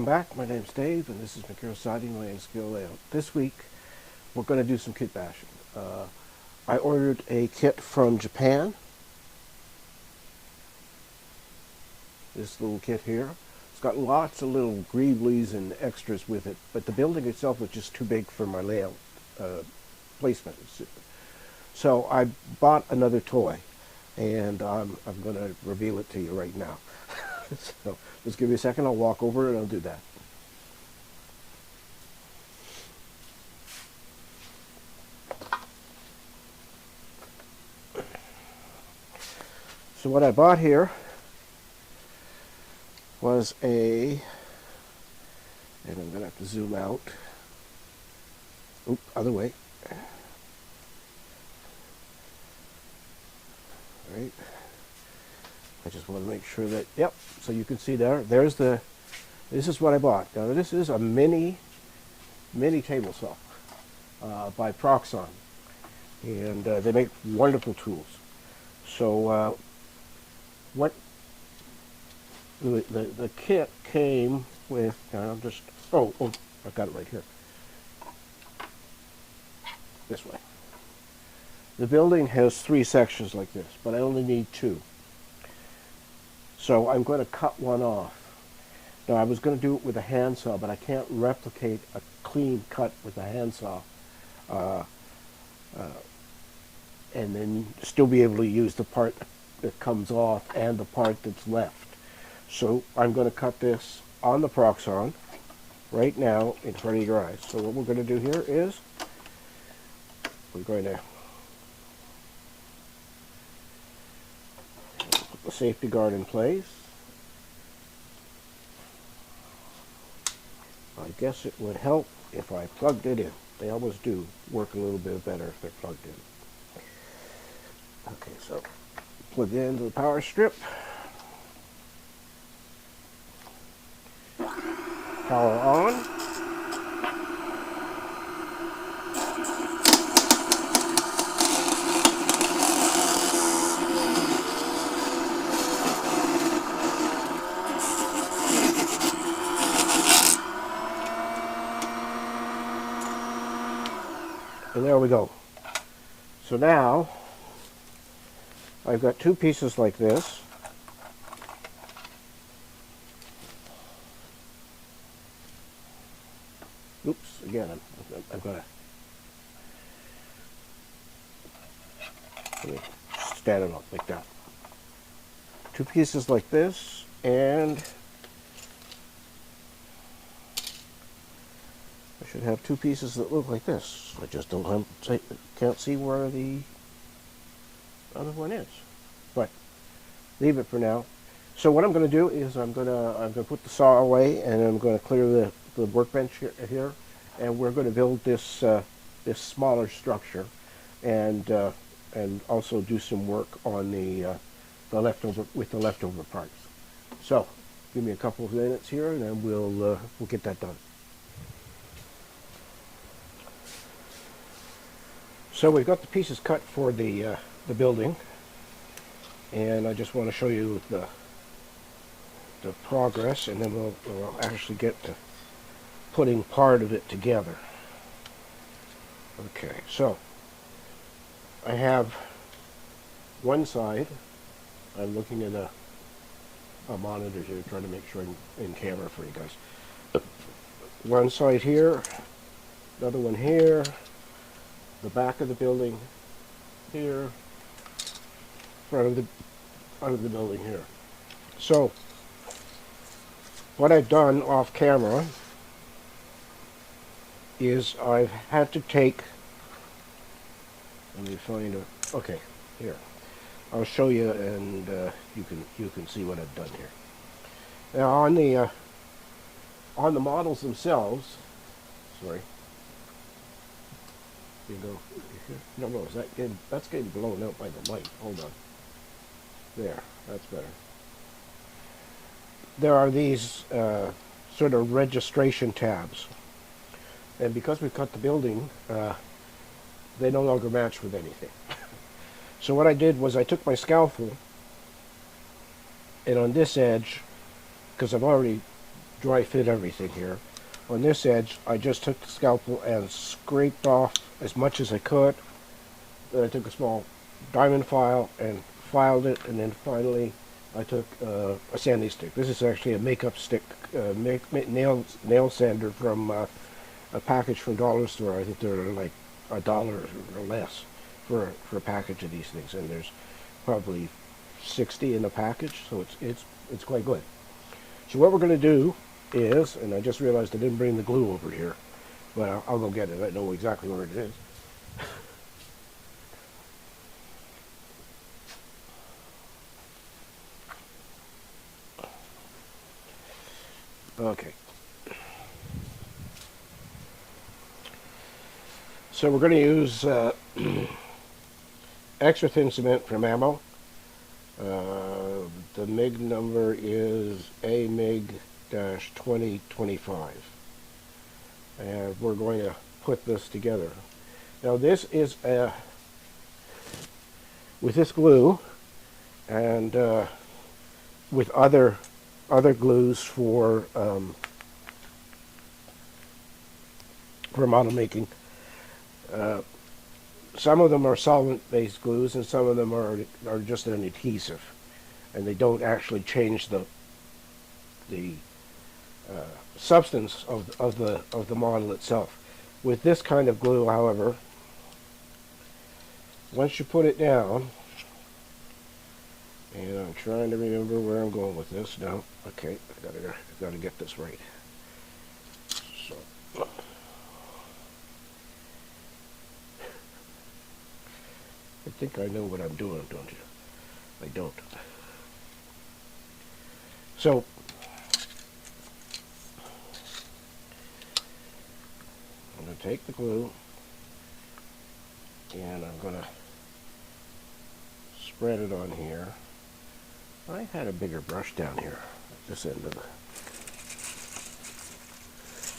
Welcome back. My name's Dave, and this is Material Siding Laying Skill Layout. This week, we're going to do some kit bashing. I ordered a kit from Japan. This little kit here. It's got lots of little greeblies and extras with it, but the building itself was just too big for my layout placement. So I bought another toy, and I'm going to reveal it to you right now. So just give me a second, I'll walk over and I'll do that. So what I bought here was and I'm going to have to zoom out. Oop, other way. Right. I just want to make sure that, yep, so you can see there's this is what I bought. Now this is a mini table saw by Proxxon, and they make wonderful tools. So what the kit came with, I'll just, oh, I've got it right here. This way. The building has 3 sections like this, but I only need 2. So I'm going to cut one off. Now I was going to do it with a handsaw, but I can't replicate a clean cut with a handsaw and then still be able to use the part that comes off and the part that's left. So I'm going to cut this on the Proxxon right now in front of your eyes. So what we're going to do here is we're going to put the safety guard in place. I guess it would help if I plugged it in. They always do work a little bit better if they're plugged in. Okay, so plug it into the power strip. Power on. And there we go. So now I've got 2 pieces like this. Oops, again, I've got to stand it up like that. 2 pieces like this, and I should have 2 pieces that look like this. I just can't see where the other one is. But leave it for now. So what I'm going to do is I'm going to put the saw away, and I'm going to clear the workbench here, and we're going to build this this smaller structure, and also do some work on the leftover parts. So give me a couple of minutes here, and then we'll get that done. So we've got the pieces cut for the building, and I just want to show you the progress, and then we'll actually get to putting part of it together. Okay, so I have one side. I'm looking at a monitor here, trying to make sure I'm in camera for you guys. One side here, another one here, the back of the building here, front of the building here. So what I've done off camera is I've had to take, let me find a, okay, here, I'll show you, and you can see what I've done here. Now on the models themselves, sorry, you go here. No, that's getting blown out by the light. Hold on. There, that's better. There are these sort of registration tabs, and because we cut the building, they no longer match with anything. So what I did was I took my scalpel, and on this edge, because I've already dry fit everything here. On this edge, I just took the scalpel and scraped off as much as I could. Then I took a small diamond file and filed it, and then finally I took a sanding stick. This is actually a makeup stick, nail sander from a package from Dollar Store. I think they're like $1 or less for a package of these things, and there's probably 60 in the package, so it's quite good. So what we're going to do is, and I just realized I didn't bring the glue over here, but I'll go get it. I know exactly where it is. Okay. So we're going to use extra thin cement from Ammo. The MIG number is AMIG-2025. And we're going to put this together. Now this is with this glue and with other glues for model making. Some of them are solvent-based glues, and some of them are just an adhesive, and they don't actually change the substance of the model itself. With this kind of glue, however, once you put it down, and I'm trying to remember where I'm going with this now. Okay, I gotta get this right. So. I think I know what I'm doing, don't you? I don't. So, I'm going to take the glue and I'm going to spread it on here. I had a bigger brush down here at this end of the...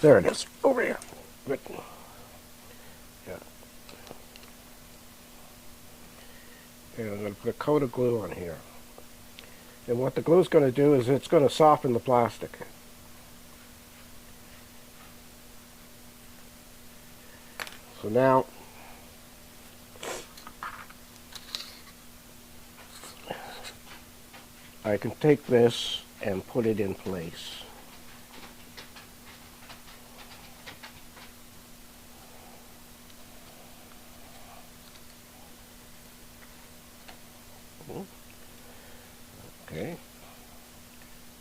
There it is, over here. Good. Yeah. And I'm going to put a coat of glue on here. And what the glue is going to do is it's going to soften the plastic. So now, I can take this and put it in place. Okay,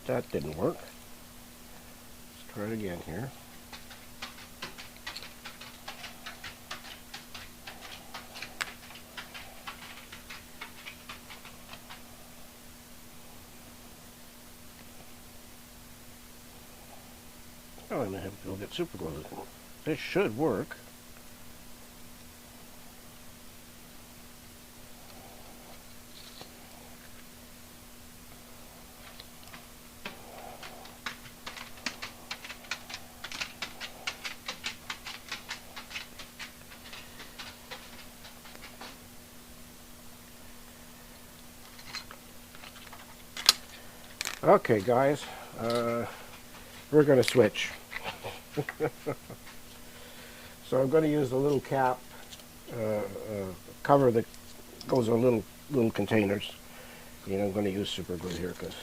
that didn't work. Let's try it again here. Oh, I'm going to have to go get super glue. This should work. Okay, guys, we're going to switch. So I'm going to use a little cap cover that goes on little containers. And I'm going to use super glue here because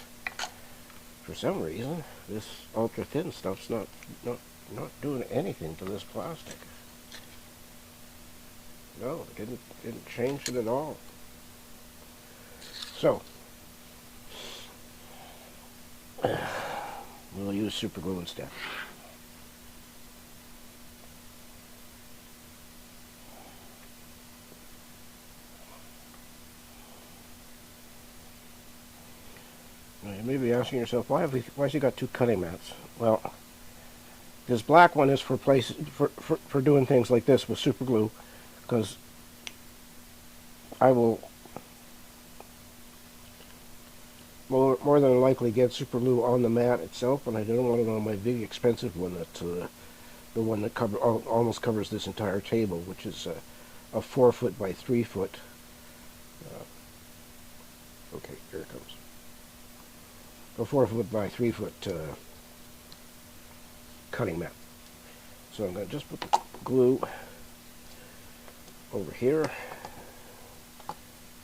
for some reason this ultra thin stuff's not doing anything to this plastic. No, it didn't change it at all. So we'll use super glue instead. Now you may be asking yourself, why's he got two cutting mats? Well, this black one is for doing things like this with super glue, because I will more than likely get super glue on the mat itself, and I don't want it on my big expensive one that the one that almost covers this entire table, which is a 4 foot by 3 foot. Okay, here it comes. A 4 foot by 3 foot cutting mat. So I'm going to just put the glue over here,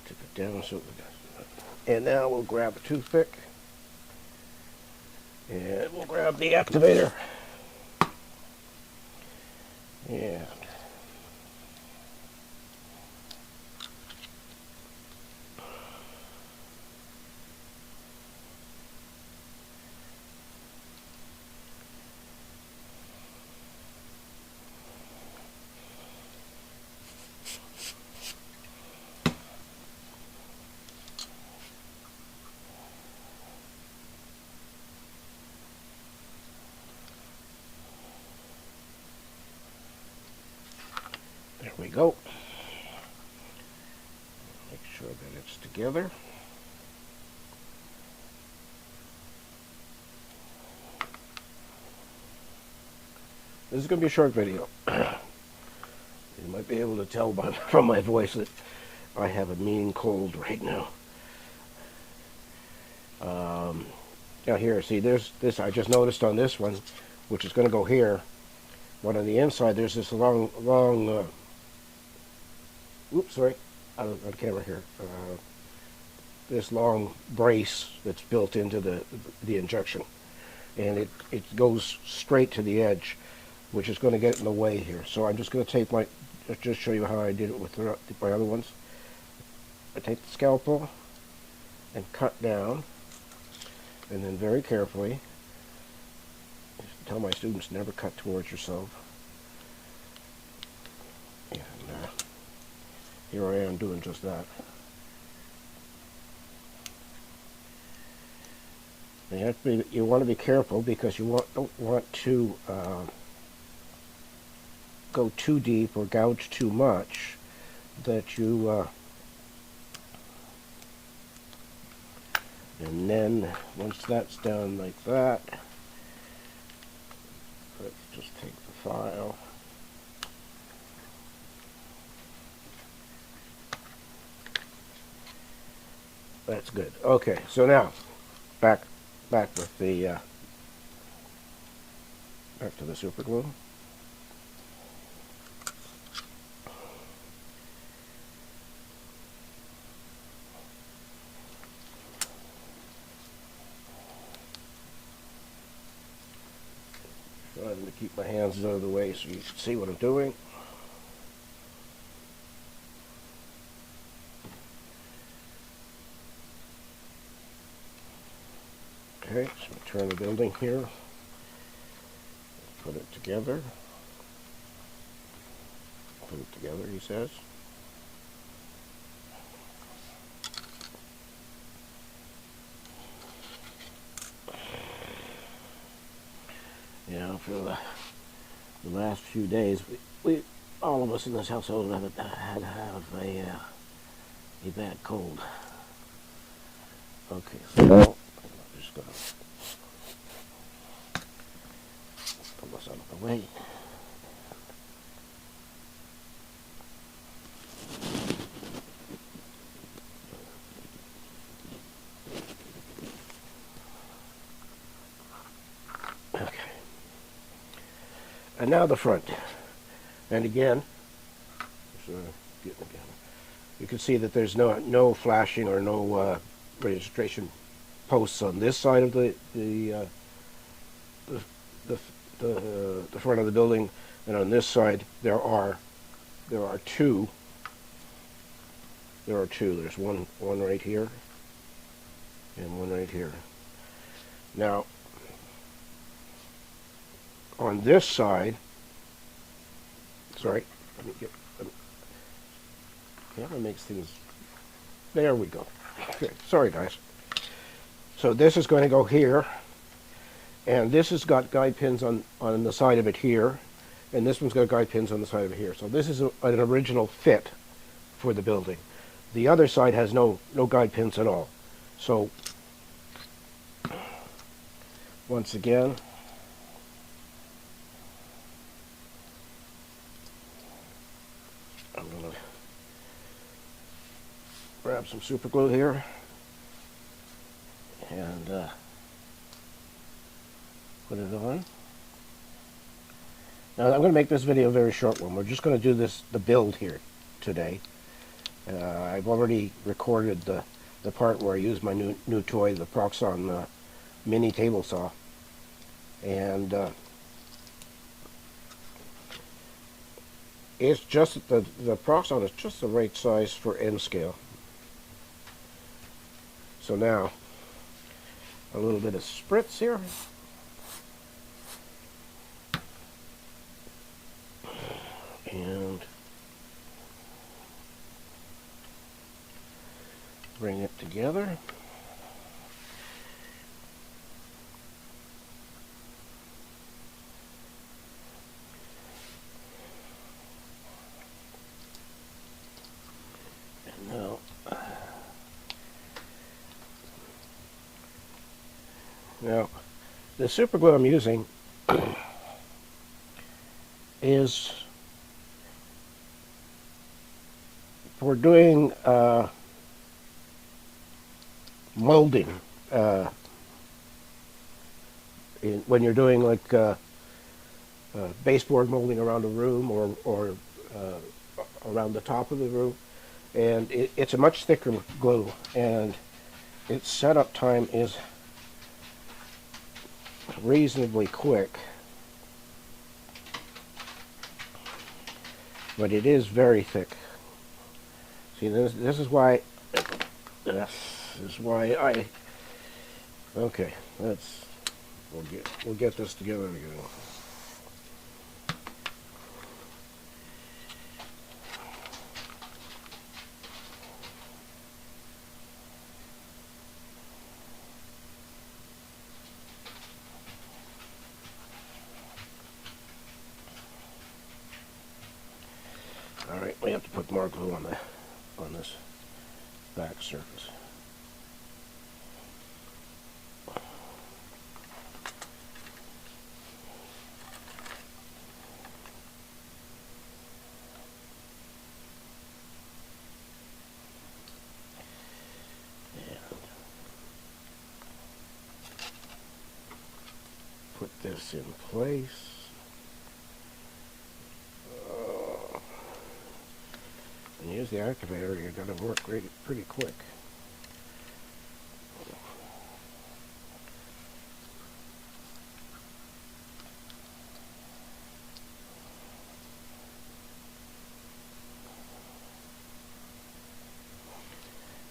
tip it down so and now we'll grab a toothpick and we'll grab the activator and there we go. Make sure that it's together. This is going to be a short video. You might be able to tell from my voice that I have a mean cold right now. Now here, see, there's this, I just noticed on this one, which is going to go here. One on the inside, there's this long, oops, sorry, out of on camera here. This long brace that's built into the injection, and it goes straight to the edge, which is going to get in the way here. So I'm just going to take just show you how I did it with my other ones. I take the scalpel and cut down, and then very carefully, I tell my students never cut towards yourself. And here I am doing just that. You want to be careful because you don't want to go too deep or gouge too much that you and then once that's done like that, let's just take the file. That's good. Okay, so now back with the back to the super glue. Trying to keep my hands out of the way so you can see what I'm doing. Okay, so turn the building here. Put it together. Put it together, he says. You know, for the last few days, we all of us in this household had to have a bad cold. Okay, so now I'm just going to pull this out of the way. And now the front. And again, you can see that there's no flashing or no registration posts on this side of the front of the building, and on this side there are two. There's one right here and one right here. Now, on this side, sorry, let me get, camera makes things, there we go. Okay, sorry guys. So this is going to go here, and this has got guide pins on the side of it here, and this one's got guide pins on the side of it here. So this is an original fit for the building. The other side has no guide pins at all. So once again, I'm going to grab some super glue here and put it on. Now, I'm going to make this video a very short one. We're just going to do the build here today. I've already recorded the part where I use my new toy, the Proxxon mini table saw. And it's just, the Proxxon is just the right size for N scale. So now, a little bit of spritz here. And bring it together. And now the super glue I'm using is for doing molding when you're doing like baseboard molding around a room or around the top of the room, and it's a much thicker glue, and its setup time is reasonably quick, but it is very thick. See, this is why I okay, we'll get this together again. All right, we have to put more glue on this back surface. Put this in place. And use the activator, you're going to work pretty quick.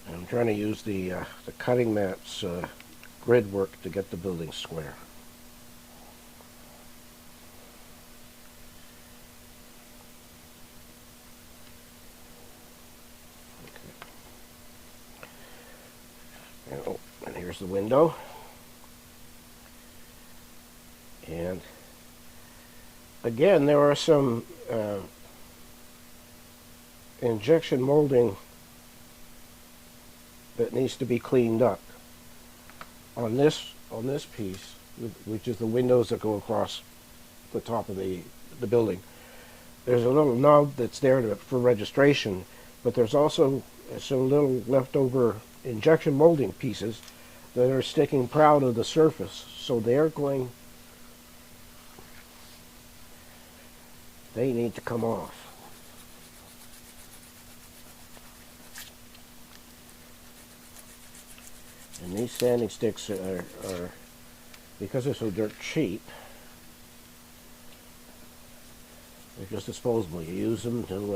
I'm trying to use the cutting mat's grid work to get the building square. Okay. And here's the window. And again, there are some injection molding that needs to be cleaned up on this piece, which is the windows that go across the top of the building. There's a little knob that's there for registration, but there's also some little leftover injection molding pieces that are sticking proud of the surface, so they need to come off. And these sanding sticks are because they're so dirt cheap, they're just disposable. You use them until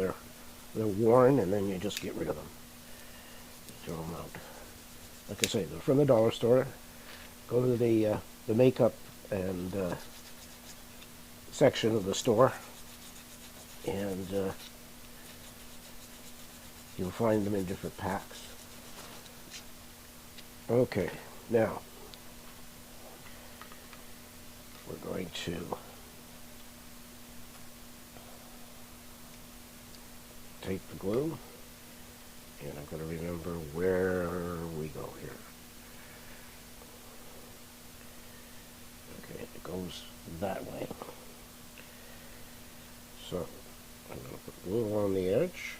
they're worn, and then you just get rid of them. Throw them out. Like I say, they're from the dollar store. Go to the makeup and section of the store, and you'll find them in different packs. Okay, now we're going to take the glue, and I'm going to remember where we go here. Okay, it goes that way. So I'm going to put glue on the edge.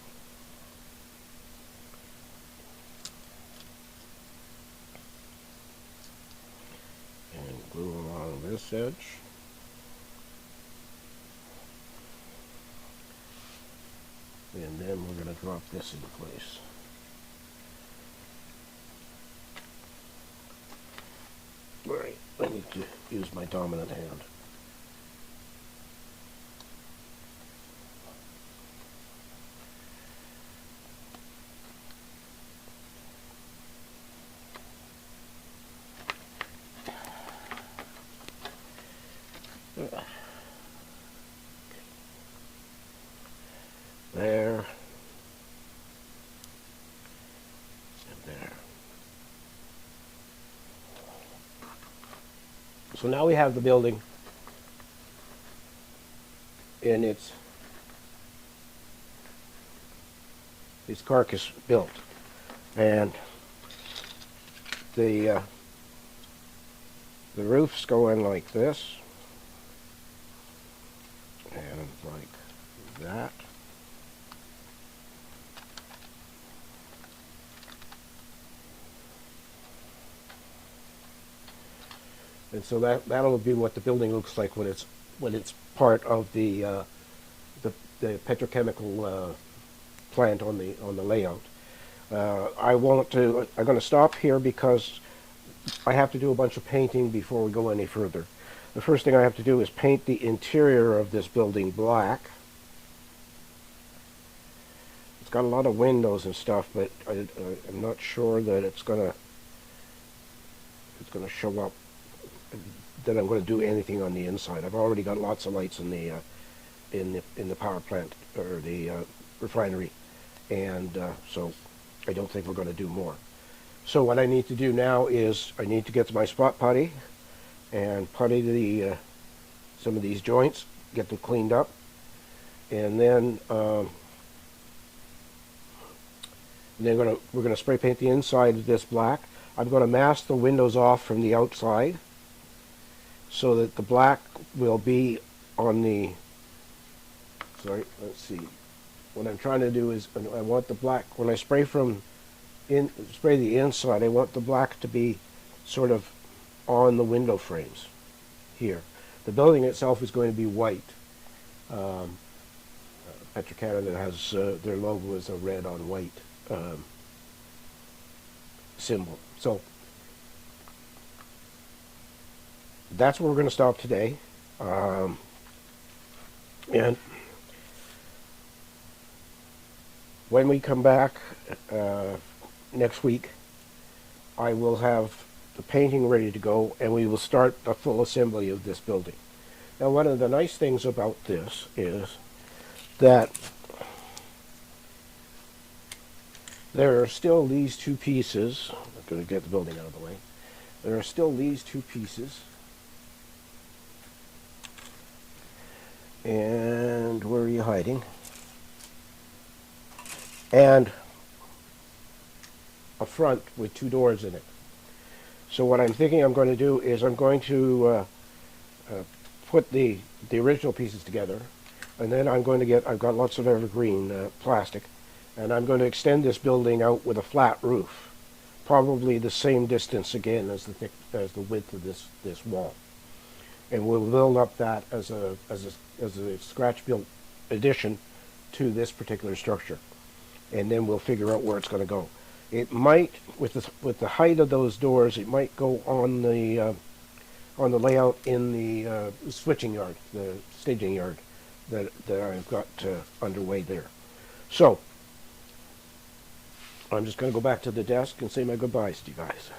And glue along this edge. And then we're going to drop this into place. Alright, I need to use my dominant hand. There. And there. So now we have the building in its carcass built. And the roofs go in like this. And like that. And so that'll be what the building looks like when it's part of the petrochemical plant on the layout. I'm going to stop here because I have to do a bunch of painting before we go any further. The first thing I have to do is paint the interior of this building black. It's got a lot of windows and stuff, but I'm not sure that it's gonna show up that I'm going to do anything on the inside. I've already got lots of lights in the power plant or the refinery, and so I don't think we're going to do more. So what I need to do now is I need to get to my spot putty and putty some of these joints, get them cleaned up, and then we're going to spray paint the inside of this black. I'm going to mask the windows off from the outside, so that the black will be on the, sorry, let's see. What I'm trying to do is, I want the black, when I spray the inside, I want the black to be sort of on the window frames here. The building itself is going to be white. Petro-Canada has, their logo is a red on white symbol. So, that's where we're going to stop today. And when we come back next week, I will have the painting ready to go, and we will start the full assembly of this building. Now, one of the nice things about this is that there are still these two pieces. I'm going to get the building out of the way. There are still these two pieces. And where are you hiding? And a front with two doors in it. So what I'm thinking I'm going to do is I'm going to put the original pieces together, and then I've got lots of evergreen plastic, and I'm going to extend this building out with a flat roof, probably the same distance again as the width of this wall. And we'll build up that as a scratch-built addition to this particular structure, and then we'll figure out where it's going to go. It might, with the height of those doors, it might go on the layout in the switching yard, the staging yard that I've got underway there. So I'm just going to go back to the desk and say my goodbyes to you guys.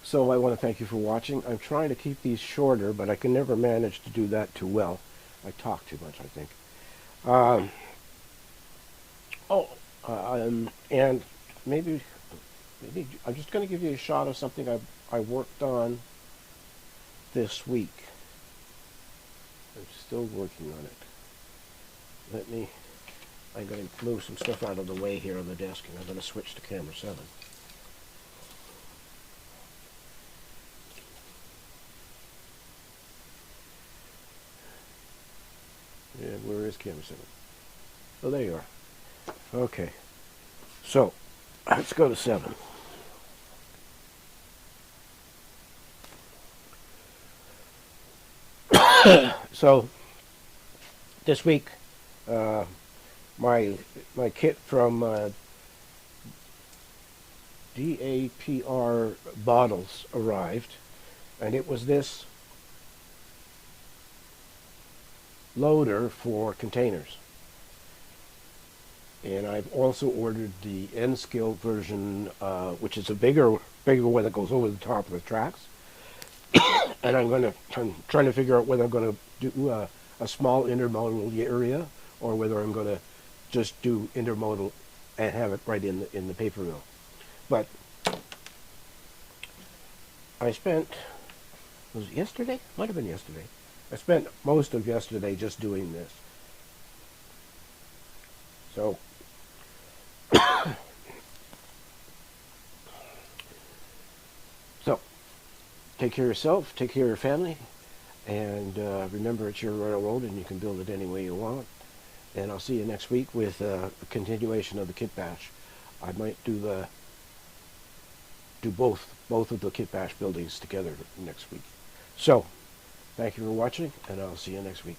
So I want to thank you for watching. I'm trying to keep these shorter, but I can never manage to do that too well. I talk too much, I think. And maybe I'm just going to give you a shot of something I worked on this week. I'm still working on it. I'm going to move some stuff out of the way here on the desk, and I'm going to switch to camera 7. And where is camera 7? Oh, there you are. Okay. So, let's go to 7. So this week, my kit from DAPR bottles arrived, and it was this loader for containers. And I've also ordered the N-Skill version, which is a bigger one that goes over the top of the tracks. And I'm trying to figure out whether I'm going to do a small intermodal area, or whether I'm going to just do intermodal and have it right in the paper mill. But I spent, was it yesterday? Might have been yesterday. I spent most of yesterday just doing this. So take care of yourself, take care of your family, and remember it's your Rona world and you can build it any way you want. And I'll see you next week with a continuation of the Kitbash. I might do both of the Kitbash buildings together next week. So, thank you for watching, and I'll see you next week.